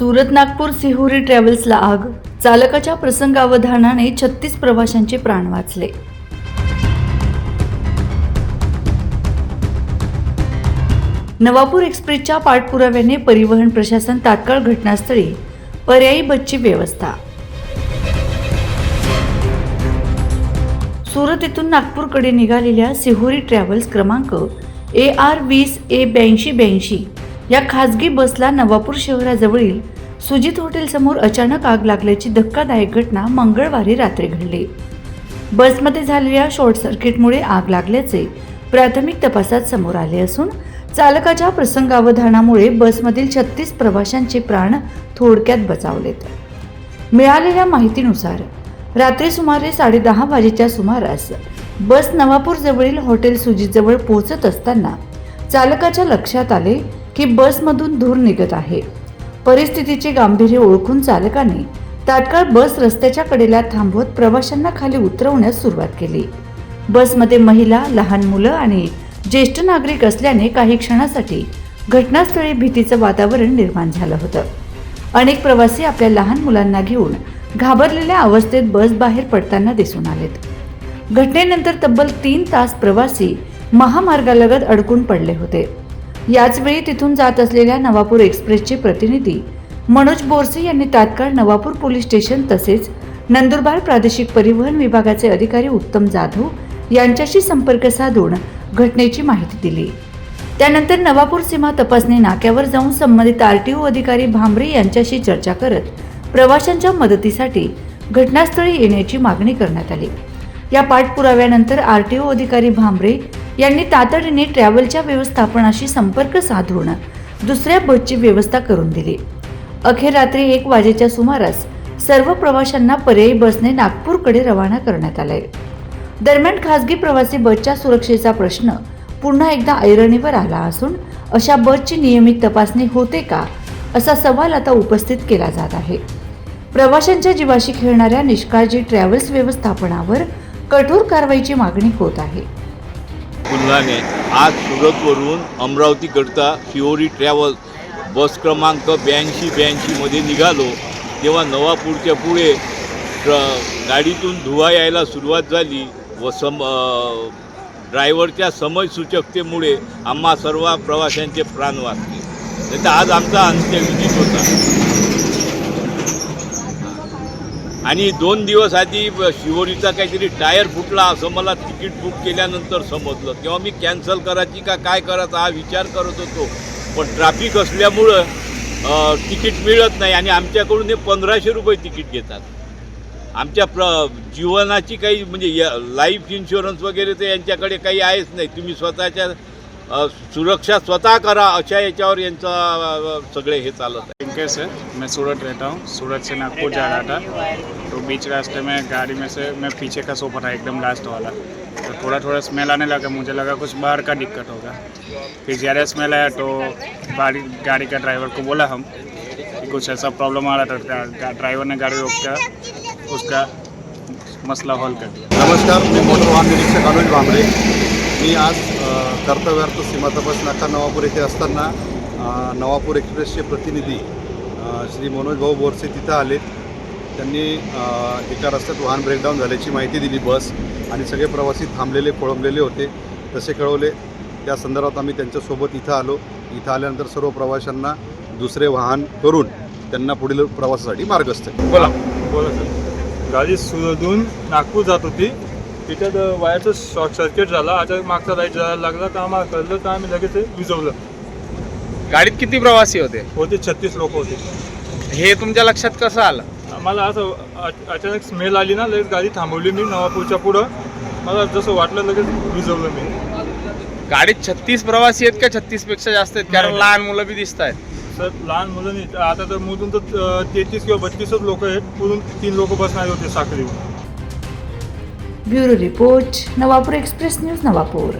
सुरत नागपूर सिहुरी ट्रॅव्हल्सला आग, चालकाच्या प्रसंगावधानाने 36 प्रवाशांचे प्राण वाचले. नवापूर एक्सप्रेसच्या पाठपुराव्याने परिवहन प्रशासन तात्काळ घटनास्थळी पर्यायी बसची व्यवस्था. सुरत येथून नागपूरकडे निघालेल्या सिहुरी ट्रॅव्हल्स क्रमांक AR20A8282 या खासगी बसला नवापूर शहराजवळील सुजित हॉटेल समोर अचानक आग लागल्याची धक्कादायक घटना मंगळवारी रात्री घडली. बसमध्ये झालेल्या शॉर्ट सर्किटमुळे आग लागल्याचे प्राथमिक तपासात समोर आले असून चालकाच्या प्रसंगावधानामुळे बसमधील 36 प्रवाशांचे प्राण थोडक्यात बचावलेत. मिळालेल्या माहितीनुसार रात्री सुमारे 10:30 वाजेच्या सुमारास बस नवापूर जवळील हॉटेल सुजितजवळ पोहोचत असताना चालकाच्या लक्षात आले की बसमधून धूर निघत आहे. परिस्थितीचे गांभीर्य ओळखून चालकाने तात्काळ बस रस्त्याच्या कडेला थांबवत प्रवाशांना खाली उतरवण्यास सुरुवात केली. बसमध्ये महिला, लहान मुलं आणि ज्येष्ठ नागरिक असल्याने काही क्षणासाठी घटनास्थळी भीतीचं वातावरण निर्माण झालं होतं. अनेक प्रवासी आपल्या लहान मुलांना घेऊन घाबरलेल्या अवस्थेत बस बाहेर पडताना दिसून आलेत. घटनेनंतर तब्बल 3 तास प्रवासी महामार्गालगत अडकून पडले होते. याच वेळी तिथून जात असलेल्या नवापूर एक्सप्रेसचे प्रतिनिधी मनोज बोरसे यांनी तात्काळ नवापूर पोलीस स्टेशन तसेच नंदुरबार प्रादेशिक परिवहन विभागाचे अधिकारी उत्तम जाधव यांच्याशी संपर्क साधून घटनेची माहिती दिली. त्यानंतर नवापूर सीमा तपासणी नाक्यावर जाऊन संबंधित RTO अधिकारी भांबरे यांच्याशी चर्चा करत प्रवाशांच्या मदतीसाठी घटनास्थळी येण्याची मागणी करण्यात आली. या पाठपुराव्यानंतर RTO अधिकारी भांबरे यांनी तातडीने ट्रॅव्हलच्या व्यवस्थापनाशी संपर्क साधून दुसऱ्या बसची व्यवस्था करून दिली. अखेर रात्री 1 वाजेच्या सुमारास सर्व प्रवाशांना पर्यायी बसने नागपूरकडे रवाना करण्यात आले. दरम्यान खासगी प्रवासी बसच्या सुरक्षेचा प्रश्न पुन्हा एकदा ऐरणीवर आला असून अशा बसची नियमित तपासणी होते का असा सवाल आता उपस्थित केला जात आहे. प्रवाशांच्या जीवाशी खेळणाऱ्या निष्काळजी ट्रॅव्हल्स व्यवस्थापनावर कठोर कारवाईची मागणी होत आहे. पुन्हाने आज सुरतवरून अमरावतीकरता सिहुरी ट्रॅव्हल्स बस क्रमांक 8282 मध्ये निघालो तेव्हा नवापूरच्या पुढे गाडीतून धुवा यायला सुरुवात झाली व ड्रायव्हरच्या समयसूचकतेमुळे आम्हा सर्व प्रवाशांचे प्राण वाचले. नाही तर आज आमचा अंत्यविधीच होता. आणि 2 दिवस आधी शिवोरीचा काहीतरी टायर फुटला असं मला तिकीट बुक केल्यानंतर समजलं. तेव्हा मी कॅन्सल करायची का काय करायचा हा विचार करत होतो, पण ट्रॅफिक असल्यामुळं तिकीट मिळत नाही आणि आमच्याकडून हे 1500 रुपये तिकीट घेतात. आमच्या जीवनाची काही म्हणजे लाईफ इन्शुरन्स वगैरे तर यांच्याकडे काही आहेच नाही. तुम्ही स्वतःच्या सुरक्षा स्वतः करा अशा याच्यावर यांचा सगळे हे चालत आहे. कैसे मैं सूरत रहता हूँ, सूरत से नागपुर जा रहा था तो बीच रास्ते में गाड़ी में से मैं पीछे का सोफा था एकदम लास्ट वाला, तो थोड़ा स्मेल आने लगा. मुझे लगा कुछ बाहर का दिक्कत होगा. फिर ज़्यादा स्मेल आया तो गाड़ी का ड्राइवर को बोला हम कि कुछ ऐसा प्रॉब्लम आ रहा था. ड्राइवर ने गाड़ी रोककर उसका मसला हॉल कर दिया. नमस्कार, मी मोटर वाहन निरीक्षक अनुज भांबरे. मी आज कर्तव्यार्थ सीमा तपास नाका नवापूर येथे असताना नवापूर एक्सप्रेसचे प्रतिनिधी श्री मनोज भाऊ बोरसे तिथं आले. त्यांनी एका रस्त्यात वाहन ब्रेकडाऊन झाल्याची माहिती दिली बस आणि सगळे प्रवासी थांबलेले खोळंबलेले होते तसे कळवले. त्या संदर्भात आम्ही त्यांच्यासोबत इथं आलो. इथं आल्यानंतर सर्व प्रवाशांना दुसरे वाहन करून त्यांना पुढील प्रवासासाठी मार्गस्थ केले. बोला सर. गाडी सुरतहून नागपूर जात होती, तिच्यात वायरचं शॉर्ट सर्किट झाला. अचानक मागचा लाईट जायला लागला तर आम्हाला कळलं तर आम्ही लगेच ते विझवलं. गाडीत किती प्रवासी होते? 36 लोक होते. हे तुमच्या लक्षात कसं आलं? आम्हाला असं अचानक स्मेल आली ना, लगेच गाडी थांबवली मी नवापूरच्या पुढं. मला जसं वाटलं लगेच विझवलं मी. गाडीत 36 प्रवासी आहेत का 36 पेक्षा जास्त आहेत? कारण लहान मुलं बी दिसत आहेत. सर लहान मुलं नाही, आता तर मोजून तर 33 किंवा 32च लोक आहेत. पुढून 3 लोक बसणार होते साखळीवर. Bureau report, Navapur express news, Navapur.